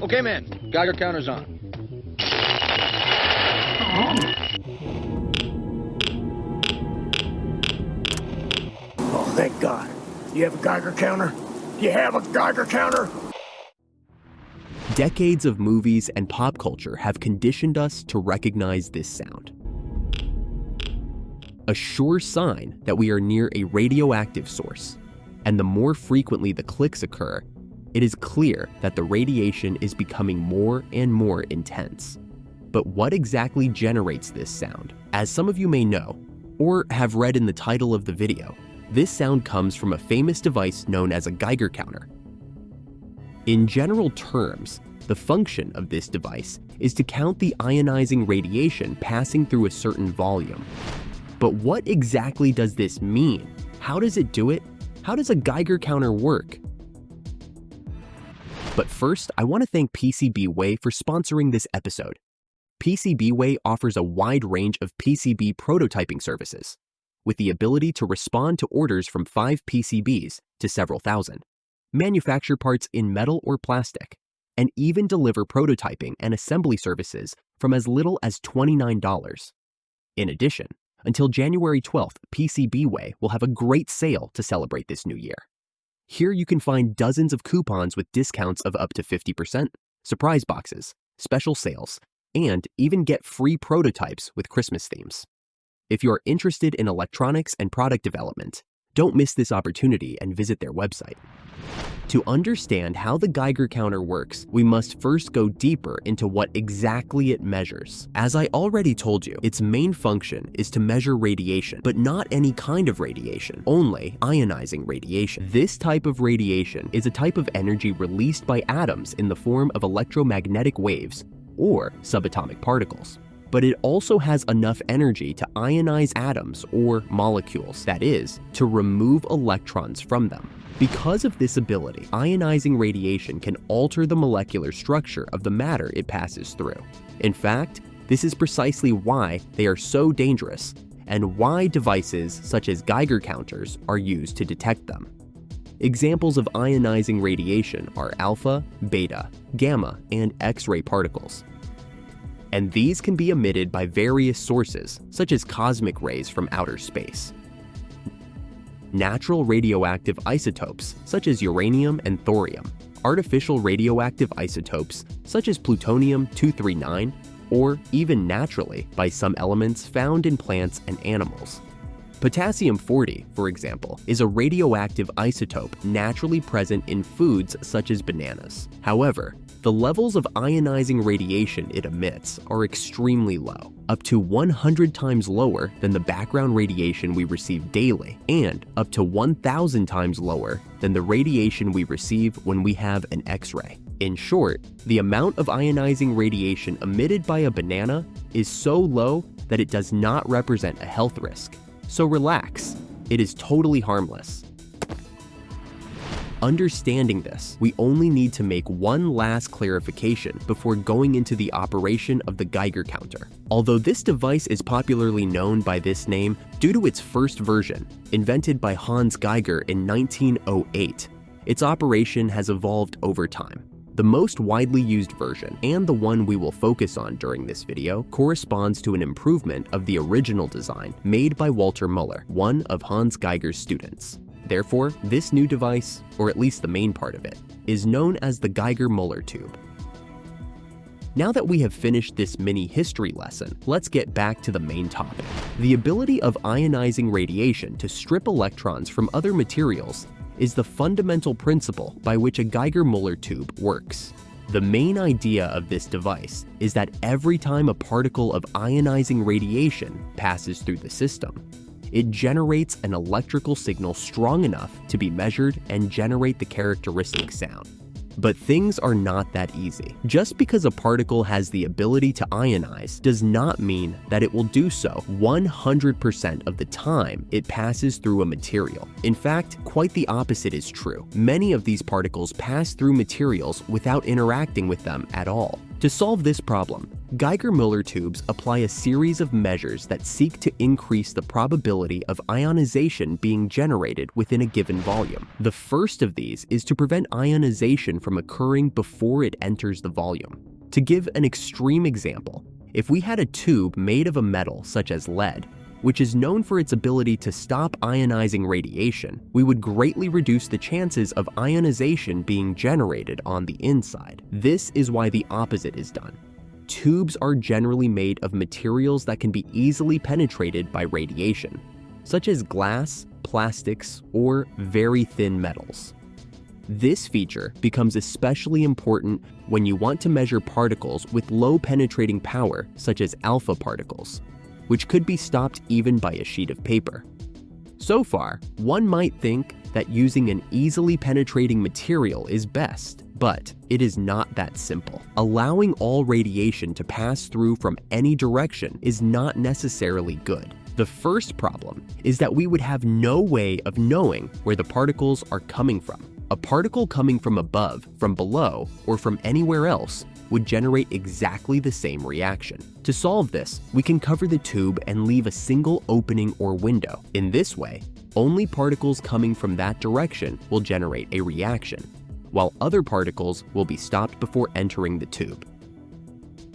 Okay, man. Geiger counter's on. Oh, thank God. You have a Geiger counter? You have a Geiger counter? Decades of movies and pop culture have conditioned us to recognize this sound. A sure sign that we are near a radioactive source. And the more frequently the clicks occur, it is clear that the radiation is becoming more and more intense. But what exactly generates this sound? As some of you may know, or have read in the title of the video, this sound comes from a famous device known as a Geiger counter. In general terms, the function of this device is to count the ionizing radiation passing through a certain volume. But what exactly does this mean? How does it do it? How does a Geiger counter work? But first, I want to thank PCBWay for sponsoring this episode. PCBWay offers a wide range of PCB prototyping services, with the ability to respond to orders from 5 PCBs to several thousand, manufacture parts in metal or plastic, and even deliver prototyping and assembly services from as little as $29. In addition, until January 12th, PCBWay will have a great sale to celebrate this new year. Here you can find dozens of coupons with discounts of up to 50%, surprise boxes, special sales, and even get free prototypes with Christmas themes. If you're interested in electronics and product development, don't miss this opportunity and visit their website. To understand how the Geiger counter works, we must first go deeper into what exactly it measures. As I already told you, its main function is to measure radiation, but not any kind of radiation, only ionizing radiation. This type of radiation is a type of energy released by atoms in the form of electromagnetic waves or subatomic particles. But it also has enough energy to ionize atoms or molecules, that is, to remove electrons from them. Because of this ability, ionizing radiation can alter the molecular structure of the matter it passes through. In fact, this is precisely why they are so dangerous and why devices such as Geiger counters are used to detect them. Examples of ionizing radiation are alpha, beta, gamma, and X-ray particles. And these can be emitted by various sources, such as cosmic rays from outer space. Natural radioactive isotopes, such as uranium and thorium, artificial radioactive isotopes, such as plutonium-239, or even naturally by some elements found in plants and animals. Potassium-40, for example, is a radioactive isotope naturally present in foods such as bananas. However, the levels of ionizing radiation it emits are extremely low, up to 100 times lower than the background radiation we receive daily, and up to 1,000 times lower than the radiation we receive when we have an X-ray. In short, the amount of ionizing radiation emitted by a banana is so low that it does not represent a health risk. So relax, it is totally harmless. Understanding this, we only need to make one last clarification before going into the operation of the Geiger counter. Although this device is popularly known by this name due to its first version, invented by Hans Geiger in 1908, its operation has evolved over time. The most widely used version, and the one we will focus on during this video, corresponds to an improvement of the original design made by Walter Müller, one of Hans Geiger's students. Therefore, this new device, or at least the main part of it, is known as the Geiger-Müller Tube. Now that we have finished this mini history lesson, let's get back to the main topic. The ability of ionizing radiation to strip electrons from other materials is the fundamental principle by which a Geiger-Müller tube works. The main idea of this device is that every time a particle of ionizing radiation passes through the system, it generates an electrical signal strong enough to be measured and generate the characteristic sound. But things are not that easy. Just because a particle has the ability to ionize does not mean that it will do so 100% of the time it passes through a material. In fact, quite the opposite is true. Many of these particles pass through materials without interacting with them at all. To solve this problem, Geiger-Müller tubes apply a series of measures that seek to increase the probability of ionization being generated within a given volume. The first of these is to prevent ionization from occurring before it enters the volume. To give an extreme example, if we had a tube made of a metal such as lead, which is known for its ability to stop ionizing radiation, we would greatly reduce the chances of ionization being generated on the inside. This is why the opposite is done. Tubes are generally made of materials that can be easily penetrated by radiation, such as glass, plastics, or very thin metals. This feature becomes especially important when you want to measure particles with low penetrating power, such as alpha particles, which could be stopped even by a sheet of paper. So far, one might think that using an easily penetrating material is best, but it is not that simple. Allowing all radiation to pass through from any direction is not necessarily good. The first problem is that we would have no way of knowing where the particles are coming from. A particle coming from above, from below, or from anywhere else would generate exactly the same reaction. To solve this, we can cover the tube and leave a single opening or window. In this way, only particles coming from that direction will generate a reaction, while other particles will be stopped before entering the tube.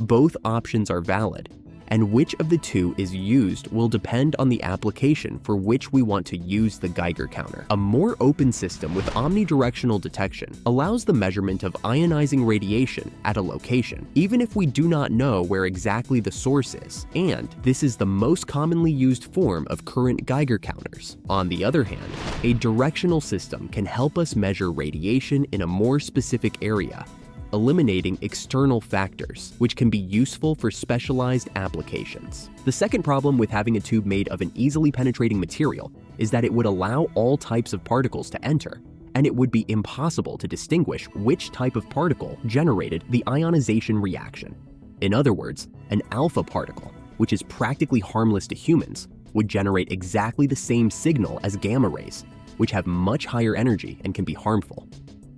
Both options are valid, and which of the two is used will depend on the application for which we want to use the Geiger counter. A more open system with omnidirectional detection allows the measurement of ionizing radiation at a location, even if we do not know where exactly the source is, and this is the most commonly used form of current Geiger counters. On the other hand, a directional system can help us measure radiation in a more specific area, eliminating external factors, which can be useful for specialized applications. The second problem with having a tube made of an easily penetrating material is that it would allow all types of particles to enter, and it would be impossible to distinguish which type of particle generated the ionization reaction. In other words, an alpha particle, which is practically harmless to humans, would generate exactly the same signal as gamma rays, which have much higher energy and can be harmful.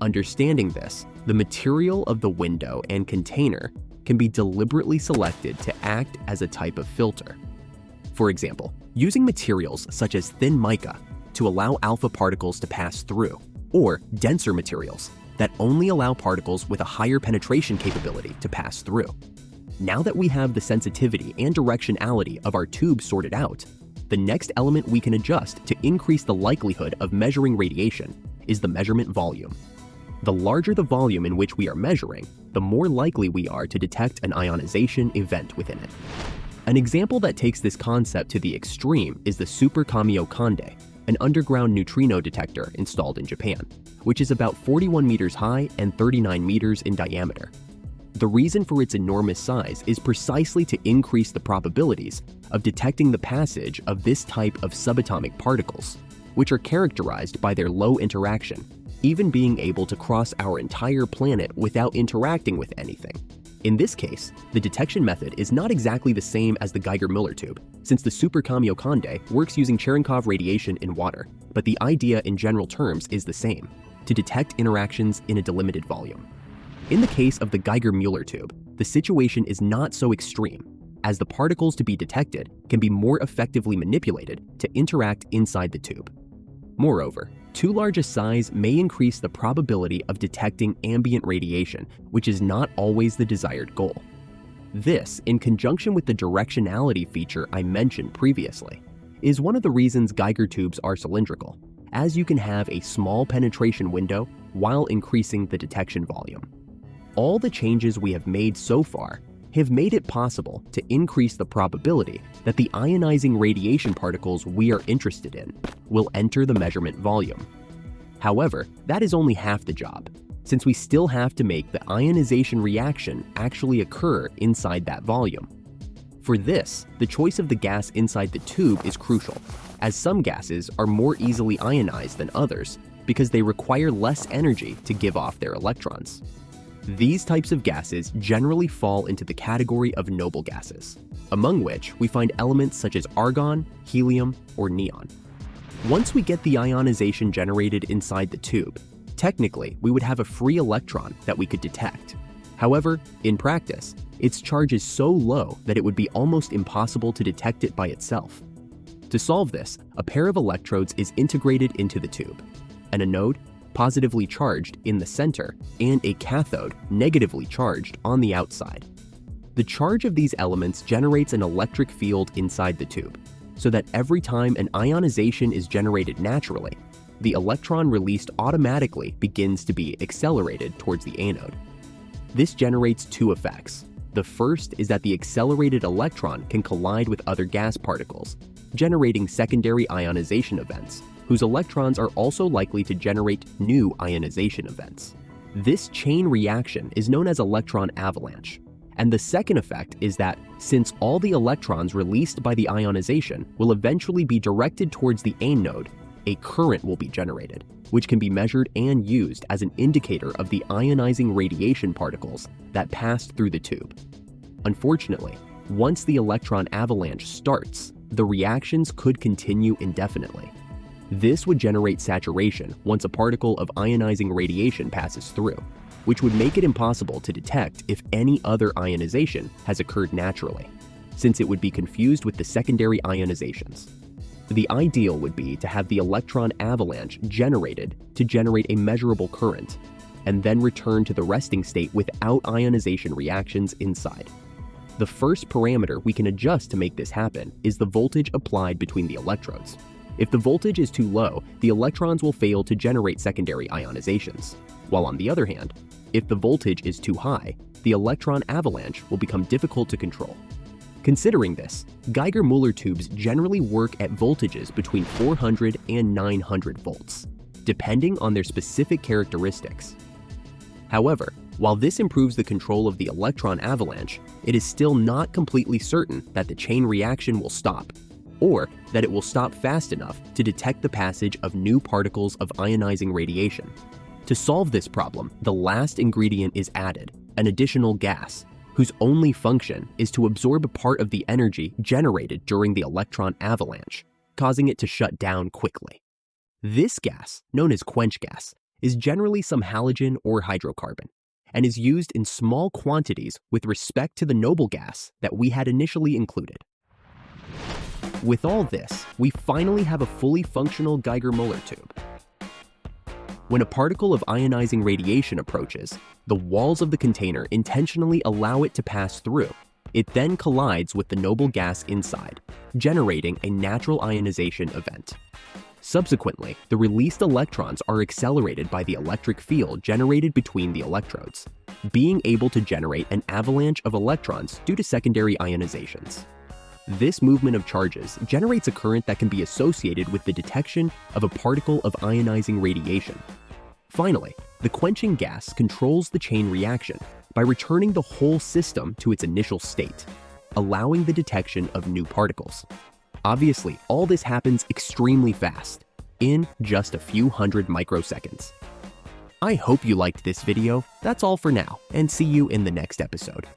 Understanding this, the material of the window and container can be deliberately selected to act as a type of filter. For example, using materials such as thin mica to allow alpha particles to pass through, or denser materials that only allow particles with a higher penetration capability to pass through. Now that we have the sensitivity and directionality of our tube sorted out, the next element we can adjust to increase the likelihood of measuring radiation is the measurement volume. The larger the volume in which we are measuring, the more likely we are to detect an ionization event within it. An example that takes this concept to the extreme is the Super Kamiokande, an underground neutrino detector installed in Japan, which is about 41 meters high and 39 meters in diameter. The reason for its enormous size is precisely to increase the probabilities of detecting the passage of this type of subatomic particles, which are characterized by their low interaction, even being able to cross our entire planet without interacting with anything. In this case, the detection method is not exactly the same as the Geiger-Müller tube, since the Super Kamiokande works using Cherenkov radiation in water, but the idea in general terms is the same, to detect interactions in a delimited volume. In the case of the Geiger-Müller tube, the situation is not so extreme, as the particles to be detected can be more effectively manipulated to interact inside the tube. Moreover, too large a size may increase the probability of detecting ambient radiation, which is not always the desired goal. This, in conjunction with the directionality feature I mentioned previously, is one of the reasons Geiger tubes are cylindrical, as you can have a small penetration window while increasing the detection volume. All the changes we have made so far have made it possible to increase the probability that the ionizing radiation particles we are interested in will enter the measurement volume. However, that is only half the job, since we still have to make the ionization reaction actually occur inside that volume. For this, the choice of the gas inside the tube is crucial, as some gases are more easily ionized than others because they require less energy to give off their electrons. These types of gases generally fall into the category of noble gases, among which we find elements such as argon, helium, or neon. Once we get the ionization generated inside the tube, technically we would have a free electron that we could detect. However, in practice, its charge is so low that it would be almost impossible to detect it by itself. To solve this, a pair of electrodes is integrated into the tube, an anode, positively charged, in the center, and a cathode, negatively charged, on the outside. The charge of these elements generates an electric field inside the tube, so that every time an ionization is generated naturally, the electron released automatically begins to be accelerated towards the anode. This generates two effects. The first is that the accelerated electron can collide with other gas particles, generating secondary ionization events, whose electrons are also likely to generate new ionization events. This chain reaction is known as electron avalanche. And the second effect is that, since all the electrons released by the ionization will eventually be directed towards the anode, a current will be generated, which can be measured and used as an indicator of the ionizing radiation particles that passed through the tube. Unfortunately, once the electron avalanche starts, the reactions could continue indefinitely. This would generate saturation once a particle of ionizing radiation passes through, which would make it impossible to detect if any other ionization has occurred naturally, since it would be confused with the secondary ionizations. The ideal would be to have the electron avalanche generated to generate a measurable current, and then return to the resting state without ionization reactions inside. The first parameter we can adjust to make this happen is the voltage applied between the electrodes. If the voltage is too low, the electrons will fail to generate secondary ionizations, while on the other hand, if the voltage is too high, the electron avalanche will become difficult to control. Considering this, Geiger-Müller tubes generally work at voltages between 400 and 900 volts, depending on their specific characteristics. However, while this improves the control of the electron avalanche, it is still not completely certain that the chain reaction will stop, or that it will stop fast enough to detect the passage of new particles of ionizing radiation. To solve this problem, the last ingredient is added, an additional gas, whose only function is to absorb a part of the energy generated during the electron avalanche, causing it to shut down quickly. This gas, known as quench gas, is generally some halogen or hydrocarbon, and is used in small quantities with respect to the noble gas that we had initially included. With all this, we finally have a fully functional Geiger-Müller tube. When a particle of ionizing radiation approaches, the walls of the container intentionally allow it to pass through. It then collides with the noble gas inside, generating a natural ionization event. Subsequently, the released electrons are accelerated by the electric field generated between the electrodes, being able to generate an avalanche of electrons due to secondary ionizations. This movement of charges generates a current that can be associated with the detection of a particle of ionizing radiation. Finally, the quenching gas controls the chain reaction by returning the whole system to its initial state, allowing the detection of new particles. Obviously, all this happens extremely fast, in just a few hundred microseconds. I hope you liked this video. That's all for now, and see you in the next episode.